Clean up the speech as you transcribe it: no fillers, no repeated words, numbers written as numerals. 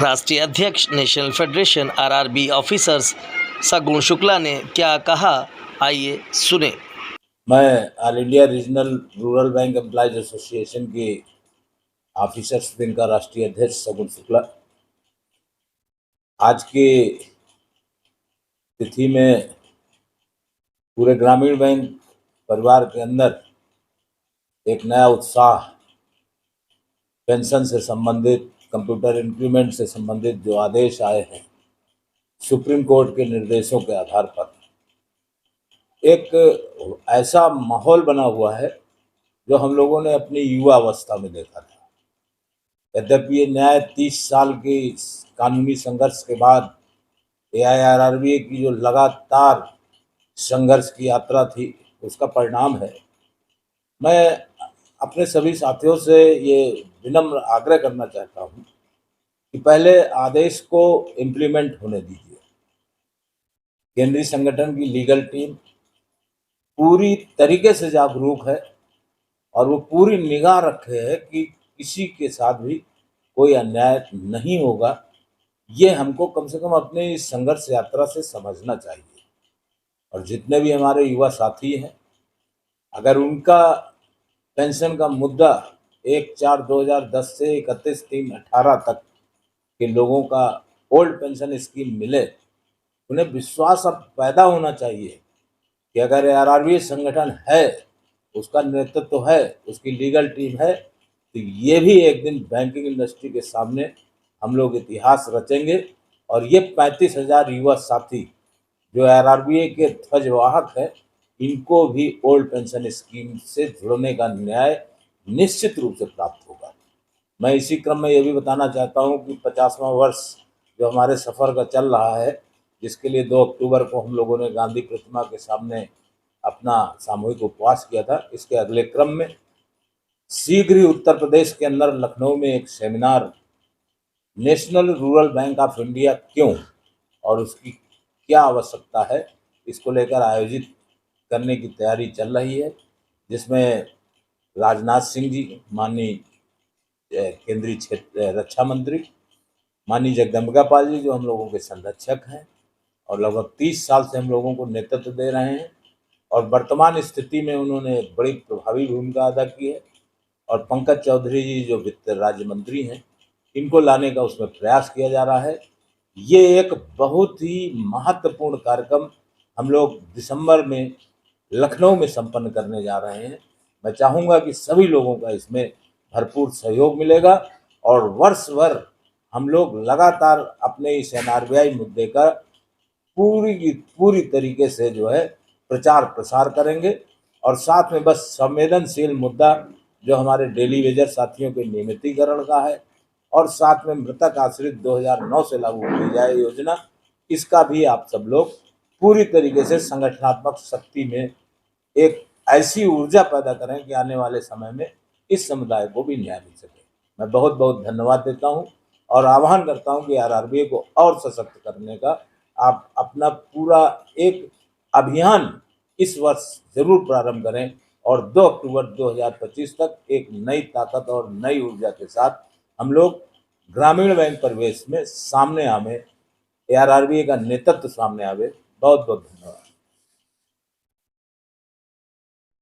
राष्ट्रीय अध्यक्ष national federation RRB officers सगुण शुक्ला ने क्या कहा, आइए सुने। मैं all India regional rural bank employees association के ऑफिसर्स विंग का राष्ट्रीय अध्यक्ष सगुण शुक्ला आज के तिथि में पूरे ग्रामीण बैंक परिवार के अंदर एक नया उत्साह, पेंशन से संबंधित, कंप्यूटर इंक्रीमेंट से संबंधित जो आदेश आए हैं सुप्रीम कोर्ट के निर्देशों के आधार पर, एक ऐसा माहौल बना हुआ है जो हम लोगों ने अपनी युवा अवस्था में देखा था। यद्यपि ये न्याय 30 साल के कानूनी संघर्ष के बाद एआईआरआरबी की जो लगातार संघर्ष की यात्रा थी उसका परिणाम है। मैं अपने सभी साथियों से ये विनम्र आग्रह करना चाहता हूँ कि पहले आदेश को इम्प्लीमेंट होने दीजिए। केंद्रीय संगठन की लीगल टीम पूरी तरीके से जागरूक है और वो पूरी निगाह रखे है कि किसी के साथ भी कोई अन्याय नहीं होगा। ये हमको कम से कम अपने इस संघर्ष यात्रा से समझना चाहिए। और जितने भी हमारे युवा साथी हैं, अगर उनका पेंशन का मुद्दा 1/4/2010 से 31/3/18 तक के लोगों का ओल्ड पेंशन स्कीम मिले, उन्हें विश्वास अब पैदा होना चाहिए कि अगर आरआरबी संगठन है, उसका नेतृत्व है, उसकी लीगल टीम है, तो ये भी एक दिन बैंकिंग इंडस्ट्री के सामने हम लोग इतिहास रचेंगे। और ये 35,000 युवा साथी जो आरआरबी के ध्वजवाहक है, इनको भी ओल्ड पेंशन स्कीम से जुड़ने का न्याय निश्चित रूप से प्राप्त होगा। मैं इसी क्रम में ये भी बताना चाहता हूँ कि 50वां वर्ष जो हमारे सफ़र का चल रहा है, जिसके लिए 2 अक्टूबर को हम लोगों ने गांधी प्रतिमा के सामने अपना सामूहिक उपवास किया था, इसके अगले क्रम में शीघ्र ही उत्तर प्रदेश के अंदर लखनऊ में एक seminar national rural bank of India क्यों और उसकी क्या आवश्यकता है, इसको लेकर आयोजित करने की तैयारी चल रही है, जिसमें राजनाथ सिंह जी, माननीय केंद्रीय क्षेत्र रक्षा मंत्री, माननीय जगदम्बिका पाल जी जो हम लोगों के संरक्षक हैं और लगभग 30 साल से हम लोगों को नेतृत्व दे रहे हैं और वर्तमान स्थिति में उन्होंने बड़ी प्रभावी भूमिका अदा की है, और पंकज चौधरी जी जो वित्त राज्य मंत्री हैं, इनको लाने का उसमें प्रयास किया जा रहा है। ये एक बहुत ही महत्वपूर्ण कार्यक्रम हम लोग दिसंबर में लखनऊ में संपन्न करने जा रहे हैं। मैं चाहूँगा कि सभी लोगों का इसमें भरपूर सहयोग मिलेगा और वर्ष भर हम लोग लगातार अपने इस एनआरबीआई मुद्दे का पूरी तरीके से जो है प्रचार प्रसार करेंगे। और साथ में बस संवेदनशील मुद्दा जो हमारे डेली वेजर साथियों के नियमितीकरण का है और साथ में मृतक आश्रित 2009 से लागू की जाए योजना, इसका भी आप सब लोग पूरी तरीके से संगठनात्मक शक्ति में एक ऐसी ऊर्जा पैदा करें कि आने वाले समय में इस समुदाय को भी न्याय मिल सके। मैं बहुत बहुत धन्यवाद देता हूं और आह्वान करता हूं कि आरआरबी को और सशक्त करने का आप अपना पूरा एक अभियान इस वर्ष जरूर प्रारंभ करें और 2 अक्टूबर 2025 तक एक नई ताकत और नई ऊर्जा के साथ हम लोग ग्रामीण बैंक परिवेश में सामने आवे, आरआरबी का नेतृत्व सामने आवे। बहुत बहुत धन्यवाद।